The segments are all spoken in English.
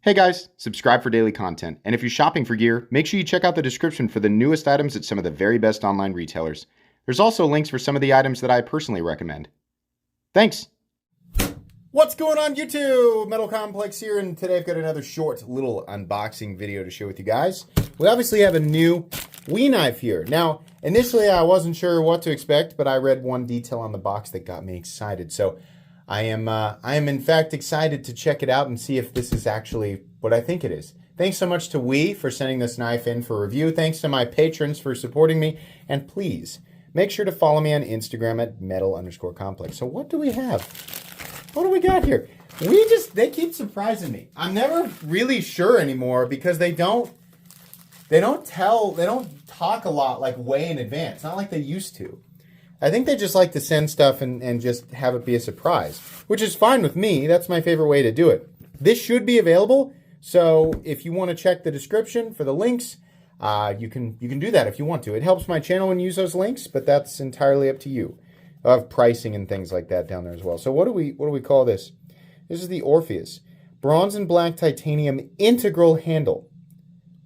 Hey guys, subscribe for daily content. And if you're shopping for gear, make sure you check out the description for the newest items at some of the very best online retailers. There's also links for some of the items that I personally recommend. Thanks! What's going on YouTube? Metal Complex here, and today I've got another short little unboxing video to share with you guys. We obviously have a new WE knife here. Now, initially I wasn't sure what to expect, but I read one detail on the box that got me excited. So I am in fact excited to check it out and see if this is actually what I think it is. Thanks so much to WE for sending this knife in for review. Thanks to my patrons for supporting me. And please, make sure to follow me on Instagram at metal_complex. So what do we have? What do we got here? They keep surprising me. I'm never really sure anymore because they don't talk a lot like way in advance. Not like they used to. I think they just like to send stuff and just have it be a surprise, which is fine with me. That's my favorite way to do it. This should be available, so if you want to check the description for the links, you can do that if you want to. It helps my channel when you use those links, but that's entirely up to you. I have pricing and things like that down there as well. So what do we call this? This is the Orpheus bronze and black titanium integral handle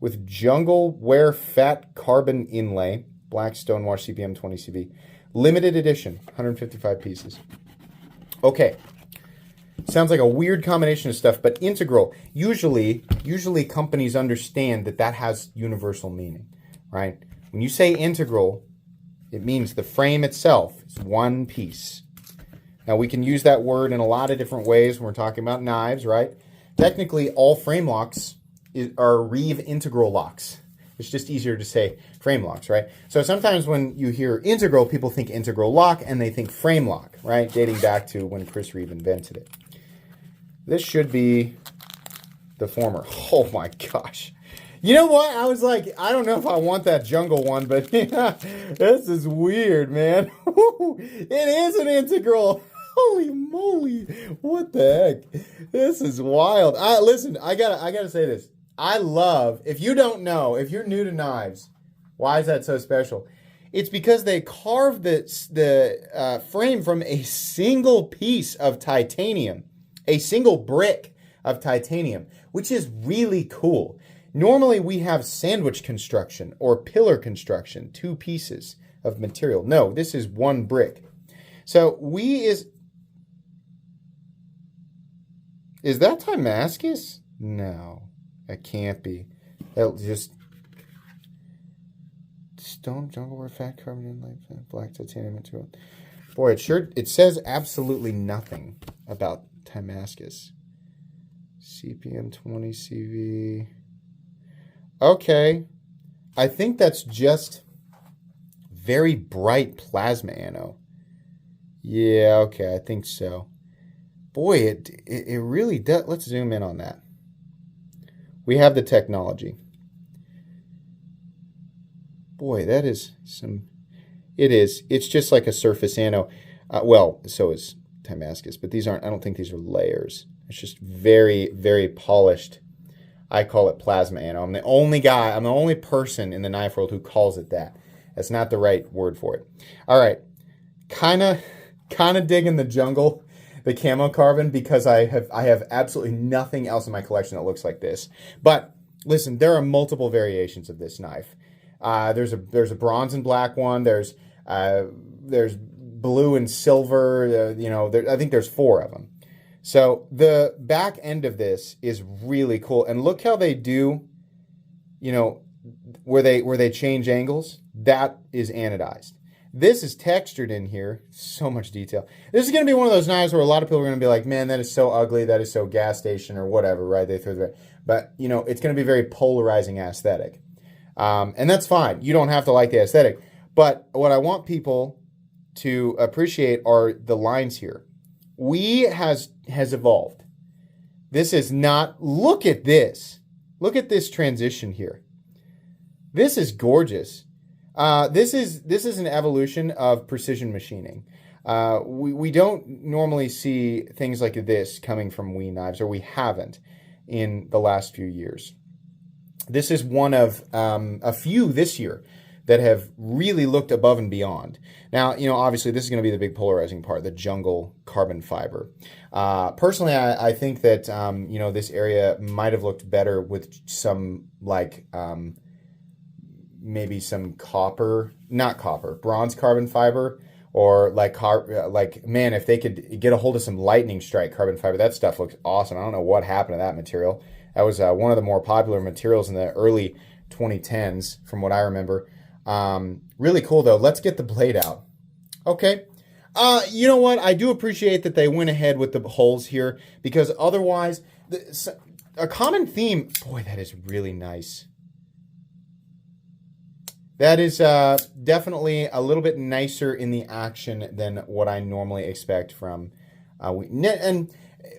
with jungle wear fat carbon inlay, black stonewash CPM 20 CV. Limited edition, 155 pieces. Okay, sounds like a weird combination of stuff, but integral, usually companies understand that has universal meaning, right? When you say integral, it means the frame itself is one piece. Now, we can use that word in a lot of different ways when we're talking about knives, right? Technically, all frame locks are Reeve integral locks. It's just easier to say frame locks, right? So sometimes when you hear integral, people think integral lock and they think frame lock, right? Dating back to when Chris Reeve invented it. This should be the former. Oh my gosh. You know what? I was like, I don't know if I want that jungle one, but yeah, this is weird, man. It is an integral. Holy moly. What the heck? This is wild. Listen, I gotta say this. I love, if you don't know, if you're new to knives, why is that so special? It's because they carved the frame from a single piece of titanium, a single brick of titanium, which is really cool. Normally we have sandwich construction or pillar construction, two pieces of material. No, this is one brick. So is that Damascus? No. That can't be. That just stone jungle wear fat carbon inlay black titanium material. Boy, it says absolutely nothing about Damascus. CPM 20 CV. Okay. I think that's just very bright plasma anno. Yeah, okay, I think so. Boy, it really does. Let's zoom in on that. We have the technology. Boy, that is some... It is. It's just like a surface anno. Well, so is Damascus, but these aren't... I don't think these are layers. It's just very, very polished. I call it plasma anno. I'm the only person in the knife world who calls it that. That's not the right word for it. All right. Kind of digging the jungle, the camo carbon, because I have absolutely nothing else in my collection that looks like this. But listen, there are multiple variations of this knife. There's a bronze and black one. There's blue and silver. I think there's 4 of them. So the back end of this is really cool. And look how they do, where they change angles. That is anodized. This is textured in here. So much detail. This is going to be one of those knives where a lot of people are going to be like, man, that is so ugly. That is so gas station or whatever, right? They throw the... But, it's going to be very polarizing aesthetic. And that's fine. You don't have to like the aesthetic. But what I want people to appreciate are the lines here. WE has evolved. This is not... Look at this. Look at this transition here. This is gorgeous. This is an evolution of precision machining. We don't normally see things like this coming from WE knives, or we haven't in the last few years. This is one of a few this year that have really looked above and beyond. Now, obviously this is going to be the big polarizing part, the jungle carbon fiber. Personally, I think that, this area might have looked better with some maybe some bronze carbon fiber, or man, if they could get a hold of some lightning strike carbon fiber, that stuff looks awesome. I don't know what happened to that material. That was one of the more popular materials in the early 2010s, from what I remember. Really cool, though. Let's get the blade out. Okay. You know what? I do appreciate that they went ahead with the holes here, because otherwise, a common theme... Boy, that is really nice. That is definitely a little bit nicer in the action than what I normally expect from and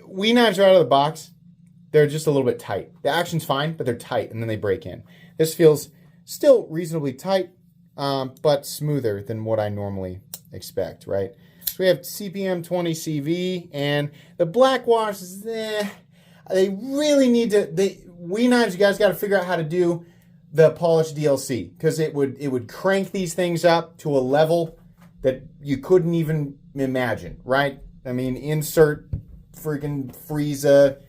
WE knives right out of the box. They're just a little bit tight. The action's fine, but they're tight, and then they break in. This feels still reasonably tight, but smoother than what I normally expect, right? So we have CPM 20 CV, and the black wash is, they really need to, WE knives, you guys got to figure out how to do the polish DLC, because it would crank these things up to a level that you couldn't even imagine, right? I mean, insert freaking Frieza,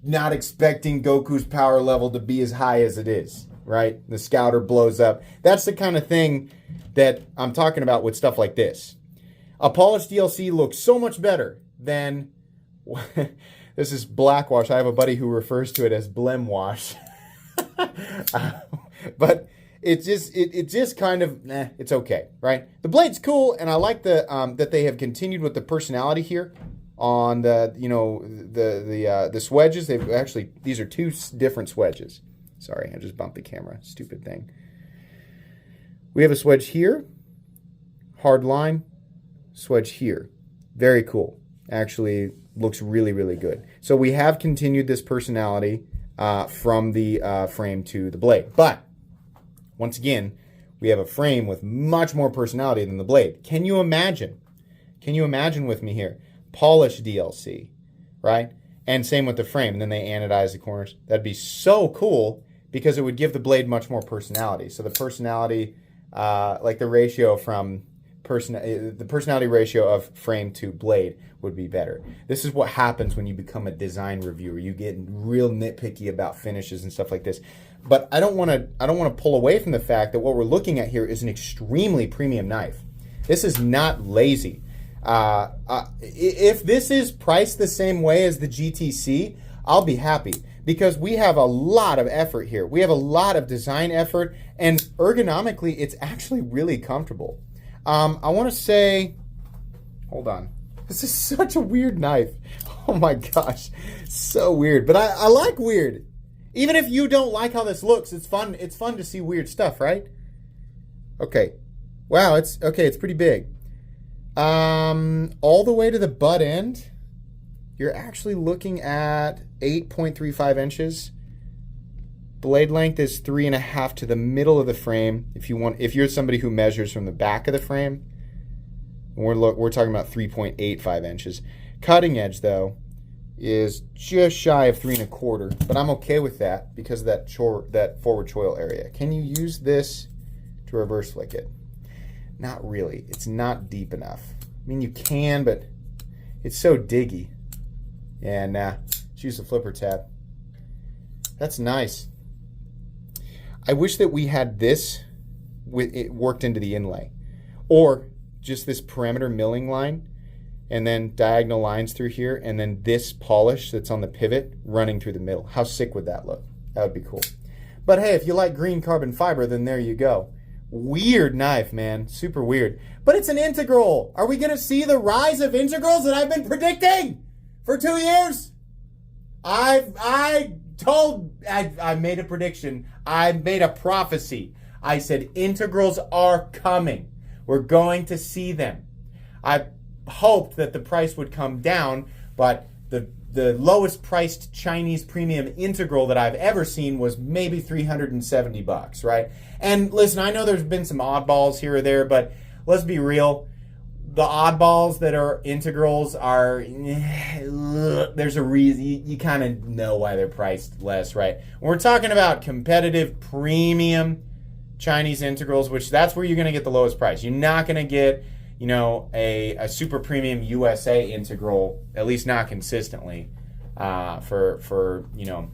not expecting Goku's power level to be as high as it is, right? The scouter blows up. That's the kind of thing that I'm talking about with stuff like this. A polished DLC looks so much better than... This is black wash. I have a buddy who refers to it as blem wash. But it's just kind of, it's okay, right? The blade's cool, and I like that they have continued with the personality here on the swedges. They've actually, these are two different swedges. Sorry, I just bumped the camera. Stupid thing. We have a swedge here, hard line, swedge here. Very cool. Actually looks really, really good. So we have continued this personality from the frame to the blade. But once again, we have a frame with much more personality than the blade. Can you imagine? Can you imagine with me here? Polish DLC, right? And same with the frame. And then they anodize the corners. That'd be so cool, because it would give the blade much more personality. So the personality, like the ratio from the personality ratio of frame to blade would be better. This is what happens when you become a design reviewer. You get real nitpicky about finishes and stuff like this. But I don't want to pull away from the fact that what we're looking at here is an extremely premium knife. This is not lazy. If this is priced the same way as the GTC, I'll be happy, because we have a lot of effort here. We have a lot of design effort, and ergonomically, it's actually really comfortable. I want to say, hold on. This is such a weird knife. Oh my gosh, so weird. But I like weird. Even if you don't like how this looks, it's fun. It's fun to see weird stuff, right? Okay. Wow, it's pretty big. All the way to the butt end, you're actually looking at 8.35 inches. Blade length is 3.5 to the middle of the frame. If you're somebody who measures from the back of the frame, we're talking about 3.85 inches. Cutting edge, though, is just shy of 3.25, but I'm okay with that because of that forward choil area. Can you use this to reverse flick it? Not really. It's not deep enough. I mean, you can, but it's so diggy. And let's use the flipper tab. That's nice. I wish that we had this with it worked into the inlay, or just this parameter milling line, and then diagonal lines through here, and then this polish that's on the pivot running through the middle. How sick would that look? That would be cool. But hey, if you like green carbon fiber, then there you go. Weird knife, man. Super weird. But it's an integral. Are we going to see the rise of integrals that I've been predicting for 2 years? I made a prediction. I made a prophecy. I said integrals are coming. We're going to see them. I hoped that the price would come down, but the lowest priced Chinese premium integral that I've ever seen was maybe $370, right? And listen, I know there's been some oddballs here or there, but let's be real. The oddballs that are integrals are, there's a reason, you kind of know why they're priced less, right? When we're talking about competitive premium Chinese integrals, which that's where you're going to get the lowest price. You're not going to get, you know, a super premium USA integral, at least not consistently, for you know,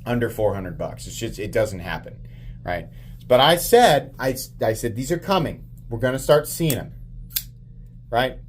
under $400. It's just, it doesn't happen, right? But I said these are coming. We're going to start seeing them, right?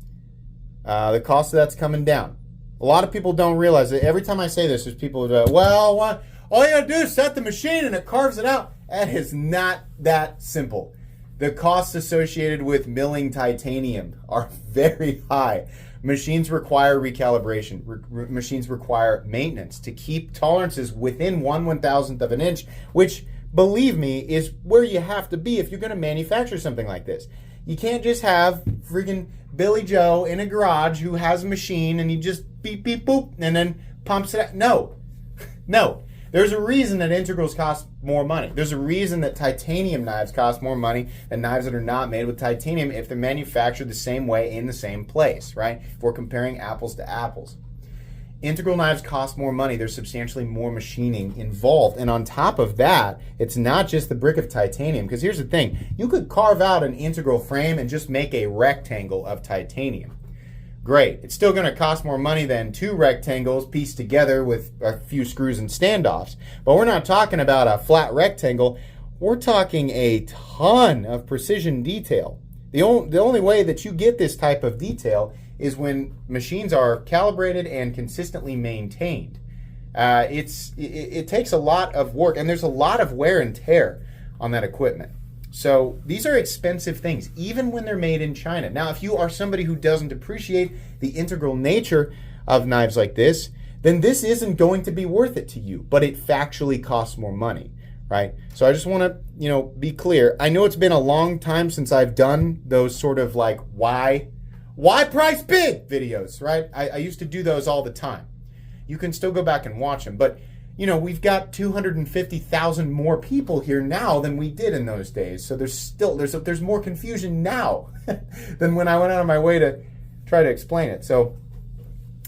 The cost of that's coming down. A lot of people don't realize that. Every time I say this, there's people who go, well, what? All you gotta do is set the machine and it carves it out. That is not that simple. The costs associated with milling titanium are very high. Machines require recalibration. Machines require maintenance to keep tolerances within 1/1000th of an inch, which, believe me, is where you have to be if you're gonna manufacture something like this. You can't just have freaking Billy Joe in a garage who has a machine and he just beep, beep, boop, and then pumps it out. No. No. There's a reason that integrals cost more money. There's a reason that titanium knives cost more money than knives that are not made with titanium if they're manufactured the same way in the same place, right? If we're comparing apples to apples. Integral knives cost more money. There's substantially more machining involved. And on top of that, it's not just the brick of titanium. Because here's the thing. You could carve out an integral frame and just make a rectangle of titanium. Great. It's still going to cost more money than two rectangles pieced together with a few screws and standoffs. But we're not talking about a flat rectangle. We're talking a ton of precision detail. The only way that you get this type of detail is when machines are calibrated and consistently maintained. It takes a lot of work, and there's a lot of wear and tear on that equipment. So these are expensive things, even when they're made in China. Now, if you are somebody who doesn't appreciate the integral nature of knives like this, then this isn't going to be worth it to you, but it factually costs more money, right? So I just want to, you know, be clear. I know it's been a long time since I've done those sort of like why price big videos, right? I used to do those all the time. You can still go back and watch them, but you know, we've got 250,000 more people here now than we did in those days. So there's more confusion now than when I went out of my way to try to explain it. So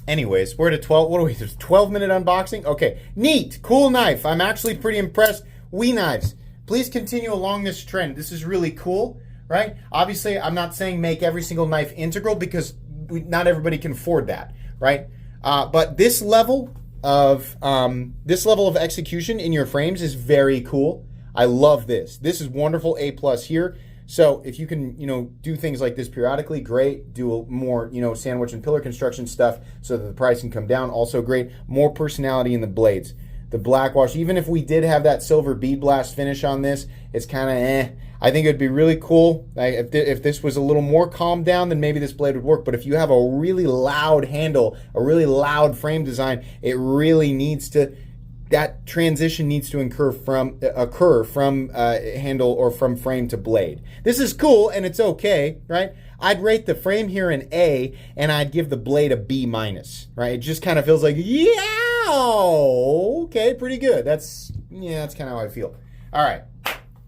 anyways, we're at a 12-minute unboxing? Okay, neat, cool knife. I'm actually pretty impressed. WE knives, please continue along this trend. This is really cool, right? Obviously, I'm not saying make every single knife integral because not everybody can afford that, right? But this level of execution in your frames is very cool. I love this. This is wonderful. A+ here. So if you can, you know, do things like this periodically, great. Do more, you know, sandwich and pillar construction stuff so that the price can come down. Also great. More personality in the blades. The black wash, even if we did have that silver bead blast finish on this, it's kind of eh. I think it would be really cool if this was a little more calmed down, then maybe this blade would work. But if you have a really loud handle, a really loud frame design, it really needs to, that transition needs to occur from handle or from frame to blade. This is cool and it's okay, right? I'd rate the frame here an A and I'd give the blade a B-, right? It just kind of feels like, yeah, okay, pretty good. That's kind of how I feel. All right,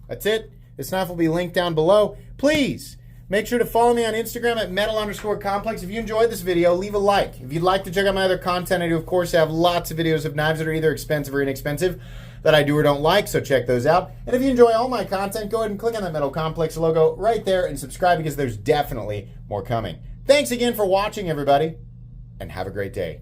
that's it. This knife will be linked down below. Please make sure to follow me on Instagram at metal_complex. If you enjoyed this video, leave a like. If you'd like to check out my other content, I do, of course, have lots of videos of knives that are either expensive or inexpensive that I do or don't like, so check those out. And if you enjoy all my content, go ahead and click on that Metal Complex logo right there and subscribe because there's definitely more coming. Thanks again for watching, everybody, and have a great day.